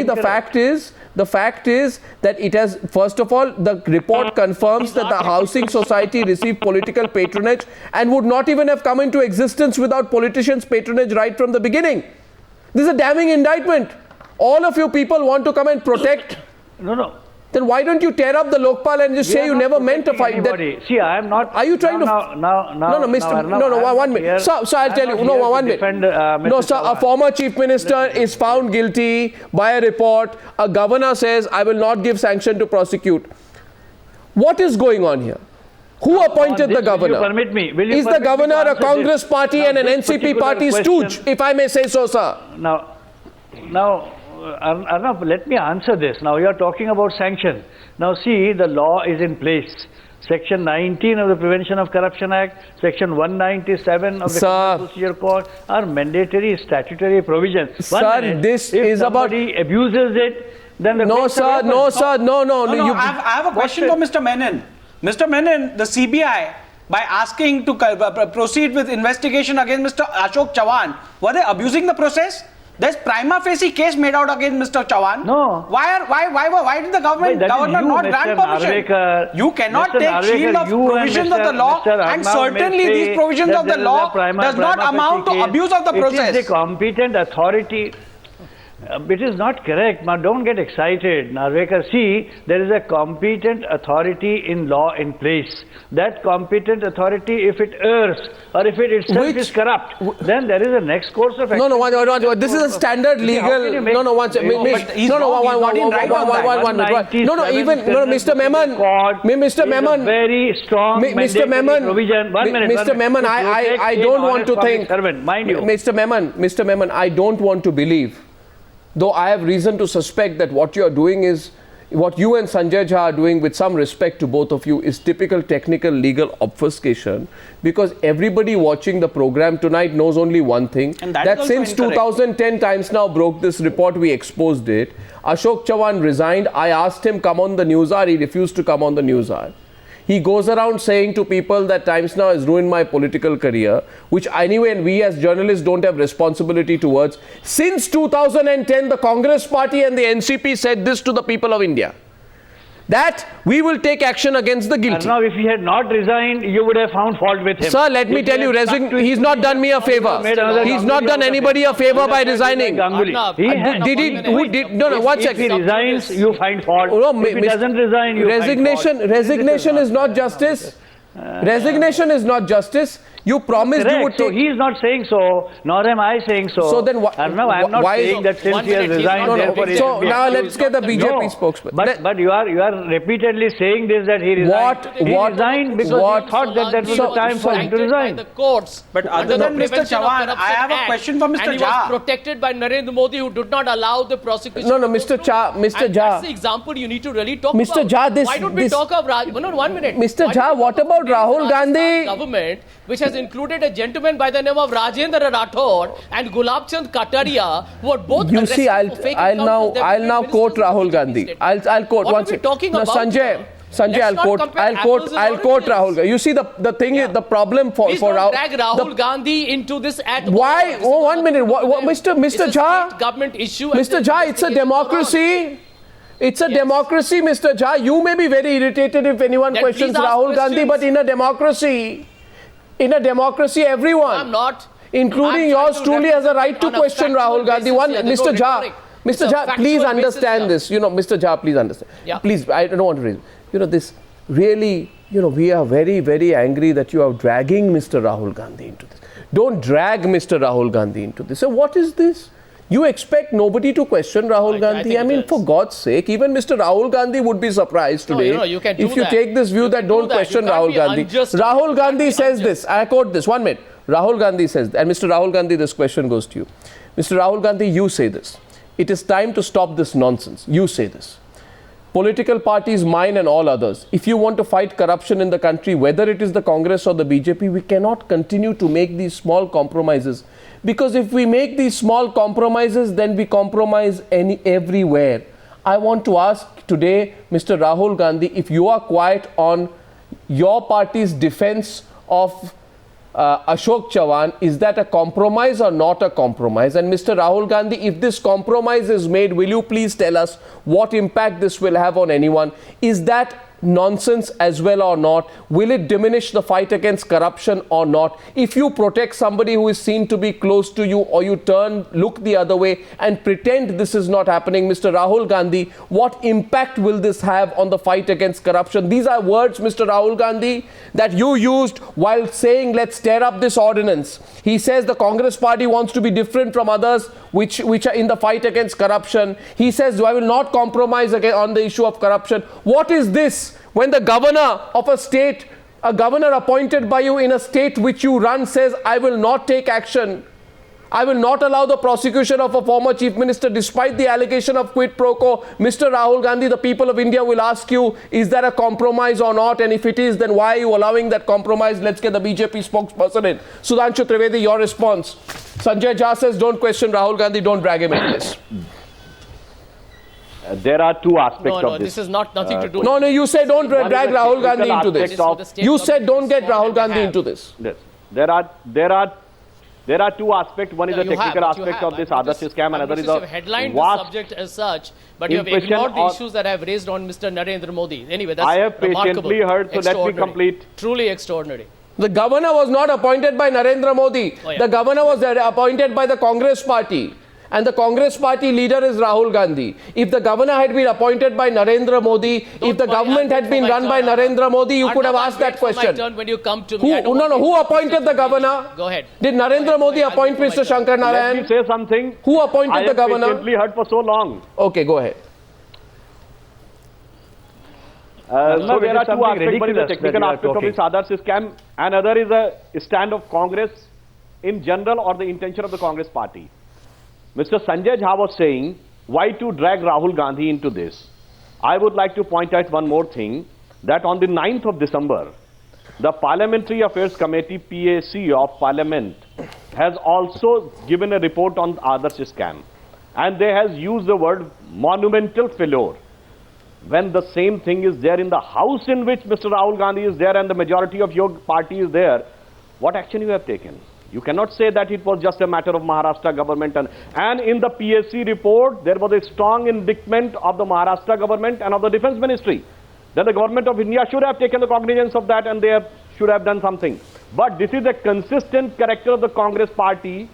The fact is that it has, first of all, the report confirms that the housing society received political patronage and would not even have come into existence without politicians' patronage right from the beginning. This is a damning indictment. All of you people want to come and protect. No. Then why don't you tear up the Lokpal and just say you never meant to fight that? See, I am not. Are you trying one minute. So I'll tell you. No, 1 minute. No, sir. A former chief minister is found guilty by a report. A governor says, I will not give sanction to prosecute. What is going on here? Who appointed the governor? Will you permit me? Is the governor a Congress party and an NCP party stooge, if I may say so, sir? Now, Arnav, let me answer this. Now, you are talking about sanction. Now, see, the law is in place. Section 19 of the Prevention of Corruption Act, Section 197 of the Criminal Procedure Code are mandatory statutory provisions. Sir, this is about... If somebody abuses it, then the... No, sir, no. I have a question for Mr. Menon. Mr. Menon, the CBI, by asking to proceed with investigation against Mr. Ashok Chavan, were they abusing the process? There's prima facie case made out against Mr. Chavan. No. Why did the governor not grant permission? Narvekar, you cannot take shield of provisions of the law, and certainly these provisions of the law does not amount to abuse of the process. It is the competent authority. It is not correct. Now, don't get excited, Narvekar. See, there is a competent authority in law in place. That competent authority, if it errs or if it itself is corrupt, then there is a next course of action. No. This is a standard legal. Mr. Memon. Very strong. Mr. Memon. Mr. Memon, I don't want to think. Mind you. Mr. Memon, I don't want to believe, though I have reason to suspect that what you are doing is, what you and Sanjay Jha are doing, with some respect to both of you, is typical technical legal obfuscation, because everybody watching the program tonight knows only one thing, that since 2010 Times Now broke this report, we exposed it. Ashok Chavan resigned. I asked him come on the News Hour. He refused to come on the News Hour. He goes around saying to people that Times Now has ruined my political career, which anyway, and we as journalists don't have responsibility towards. Since 2010, the Congress party and the NCP said this to the people of India, that we will take action against the guilty. Now, if he had not resigned, you would have found fault with him. Sir, let me tell you, he's not done me a favor. He's not done anybody a favor by resigning. If he resigns, you find fault. If he doesn't resign, you find fault. Resignation is not justice. Resignation is not justice. You promised you would take... So he is not saying so, nor am I saying so. So then I am not saying that since he has resigned... So now let's get the BJP spokesman. But you are repeately saying this, that he resigned. He resigned because he thought that was the time for him to resign. But other than Mr. Chavan, I have a question for Mr. Jha. And he was protected by Narendra Modi, who did not allow the prosecution. Mr. Jha. That's the example you need to really talk Mr. about. Jha, why don't we talk of... 1 minute. Mr. Jha, what about Rahul Gandhi? Government, which has included a gentleman by the name of Rajendra Rathod and Gulab Chand Kataria, who are both... You see, I'll now quote Rahul Gandhi. I'll quote one second. What are we talking about? Sanjay, I'll quote Rahul Gandhi. You see, the thing is, the problem for Rahul... drag Rahul Gandhi into this at why? Oh, 1 minute. Mr. Jha? Government issue. Mr. Jha, it's a democracy. It's a democracy, Mr. Jha. You may be very irritated if anyone questions Rahul Gandhi, but in a democracy, everyone, including yours truly, has a right to question Rahul Gandhi. Mr. Jha, please understand this. Mr. Jha, please understand. Yeah. Please, I don't want to raise. This really, we are very, very angry that you are dragging Mr. Rahul Gandhi into this. Don't drag Mr. Rahul Gandhi into this. So what is this? You expect nobody to question Rahul Gandhi? I mean, for God's sake, even Mr. Rahul Gandhi would be surprised today if you take this view that don't question Rahul Gandhi. Rahul Gandhi says this, I quote this, 1 minute. Rahul Gandhi says, and Mr. Rahul Gandhi, this question goes to you. Mr. Rahul Gandhi, you say this. It is time to stop this nonsense. You say this. Political parties, mine and all others, if you want to fight corruption in the country, whether it is the Congress or the BJP, we cannot continue to make these small compromises. Because if we make these small compromises, then we compromise everywhere. I want to ask today, Mr. Rahul Gandhi, if you are quiet on your party's defense of Ashok Chavan, is that a compromise or not a compromise? And Mr. Rahul Gandhi, if this compromise is made, will you please tell us what impact this will have on anyone? Is that nonsense as well or not? Will it diminish the fight against corruption or not? If you protect somebody who is seen to be close to you, or you look the other way and pretend this is not happening, Mr. Rahul Gandhi, what impact will this have on the fight against corruption? These are words, Mr. Rahul Gandhi, that you used while saying let's tear up this ordinance. He says the Congress party wants to be different from others which are in the fight against corruption. He says I will not compromise on the issue of corruption. What is this? When the governor of a state, a governor appointed by you in a state which you run, says, I will not take action, I will not allow the prosecution of a former chief minister despite the allegation of quid pro quo. Mr. Rahul Gandhi, the people of India will ask you, is that a compromise or not? And if it is, then why are you allowing that compromise? Let's get the BJP spokesperson in. Sudhanshu Trivedi, your response. Sanjay Jha says, don't question Rahul Gandhi, don't drag him into this. There are two aspects No, of this. this is nothing to do. No, you said don't One drag is a Rahul Gandhi technical into this. aspect of- You said don't get Rahul Respond Gandhi and into this. Yes. There are two aspects. One is No, the you have, technical but you aspect have. of this I Adarsh noticed- scam, I and another is noticed the you've headlined the vast subject as such, but you have impression ignored the on- issues that I have raised on Mr. Narendra Modi. Anyway, that's I have remarkable. patiently heard, so let me Extraordinary. complete. Truly extraordinary. The governor was not appointed by Narendra Modi. Oh, yeah. The governor was appointed by the Congress party. And the Congress party leader is Rahul Gandhi. If the governor had been appointed by Narendra Modi, if the worry, government I'll had wait been for my run by turn, Narendra Modi, you Arnab, could have I'll asked that wait for my question. turn when you come to me. I don't Who want to appointed the governor? Go ahead. Did Narendra Modi I'll appoint wait for my Mr. turn. Shankar Let me Narayan? say something. Who appointed I the have governor? patiently heard for so long. Okay, go ahead. So there it are is two something aspects. One is the ridiculous technical that you are aspect of this Adarsh scam, and other is a stand of Congress in general, or the intention of the Congress party. Mr. Sanjay Jha was saying, why to drag Rahul Gandhi into this? I would like to point out one more thing, that on the 9th of December, the Parliamentary Affairs Committee, PAC of Parliament, has also given a report on Adarsh scam. And they has used the word monumental failure. When the same thing is there in the house in which Mr. Rahul Gandhi is there and the majority of your party is there, what action you have taken? You cannot say that it was just a matter of Maharashtra government. And in the PSC report, there was a strong indictment of the Maharashtra government and of the Defence Ministry. Then the government of India should have taken the cognizance of that, and they should have done something. But this is a consistent character of the Congress party,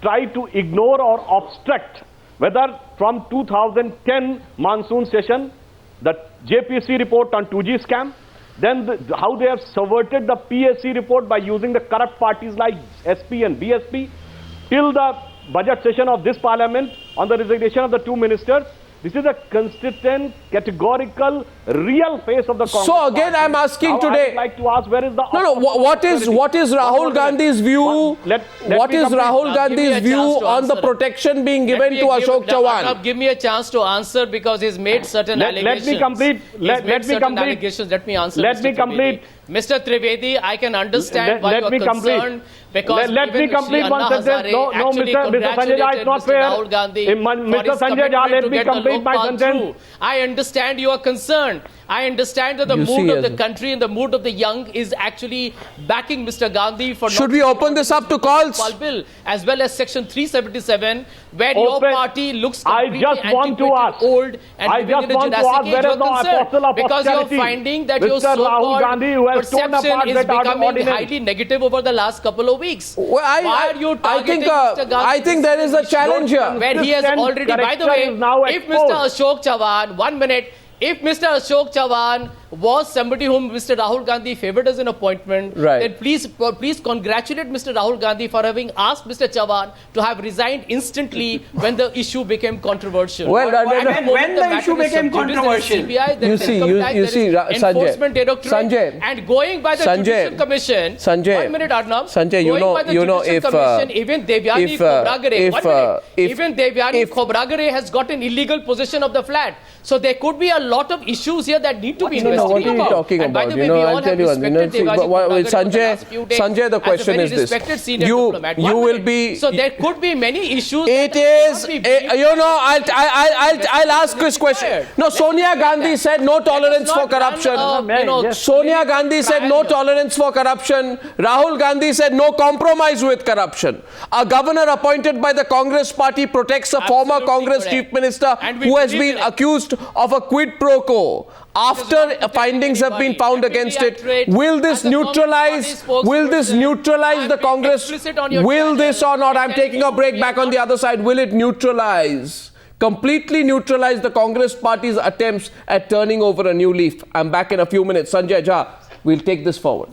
try to ignore or obstruct, whether from 2010 monsoon session, the JPC report on 2G scam, then how they have subverted the PSC report by using the corrupt parties like SP and BSP, till the budget session of this parliament on the resignation of the two ministers. This is a consistent, categorical, real face of the Congress So again, party. I'm asking Now, today. I would like to ask, where is the What is Rahul Gandhi's view? Let What me is complete. Rahul Now, give me Gandhi's a view chance to on the answer. protection being given to Ashok Chavan? Give me a chance to answer, because he's made certain Let me allegations. complete. Let He's made me certain complete. allegations. Let me answer. Let Mr. me Trivedi. complete. Mr. Trivedi, I can understand why Let you are me complete. concerned, because Let me even complete Shri one Anna sentence. Hazare No, actually Mr. Sanjay Jha, congratulated it's not Mr. fair. Rahul Gandhi Mr. for his Sanjay Jha, commitment let to me get the complete my Lokpal sentence. through. I understand you are concerned. I understand that the You mood see, of the as- country and the mood of the young is actually backing Mr. Gandhi for Should not we open this up to calls? Lokpal bill, as well as Section 377, where your Open. party looks I completely just want to antiquated, ask. old, and I living just in a want to Jurassic ask, age. where You is are the concerned apostle of because you are austerity? finding that your Mr. Rahul so-called Gandhi, who has torn perception apart is that becoming ordinance. highly negative over the last couple of weeks. Well, Why are you targeting Mr. Gandhi? I think there is a challenge here. Where he has Consistent already, by the character way, is now if exposed. Mr. Ashok Chavan, 1 minute, if Mr. Ashok Chavan was somebody whom Mr. Rahul Gandhi favored as an appointment, Right. then please congratulate Mr. Rahul Gandhi for having asked Mr. Chavan to have resigned instantly when the issue became controversial. Well, And when the moment the matter issue is became sub judice, there is controversial. CBI, there You is see, income you- tax, you there see, is Sanjay, enforcement directorate, Sanjay, and going by the Sanjay, Judicial Commission. Sanjay, 1 minute, Arnab. Sanjay, you Going know- by the you know, Judicial if, Commission, even Devyani if, Khobragare, if, 1 minute, if- even Devyani if- Khobragare has got an illegal possession of the flat. So there could be a lot of issues here that need to be No, know, what are you talking And by about? the way, You know, we all I'll have tell you, respected Devaji Purnagar over the last few days Sanjay, the as a question very is this. respected senior You diplomat. you One will minute. be. So there could be many issues. It that is, cannot be briefed you know, by I'll ask this question. required. No, Sonia Gandhi said no tolerance for not run, corruption. you know, Sonia Gandhi said no tolerance for corruption. Rahul Gandhi said no compromise with corruption. A governor appointed by the Congress party protects a former Absolutely Congress correct. chief minister And we who has believe been in it. accused of a quid pro quo. After not findings have been anybody. found Let me against it, reiterate, will this as a Congress neutralize? party Will this spokesperson, neutralize the I've been Congress? explicit on your Will channel. this or not? I'm And taking a break. we Back are on the not- other side. Will it neutralize? Completely neutralize the Congress party's attempts at turning over a new leaf. I'm back in a few minutes. Sanjay Jha, we'll take this forward.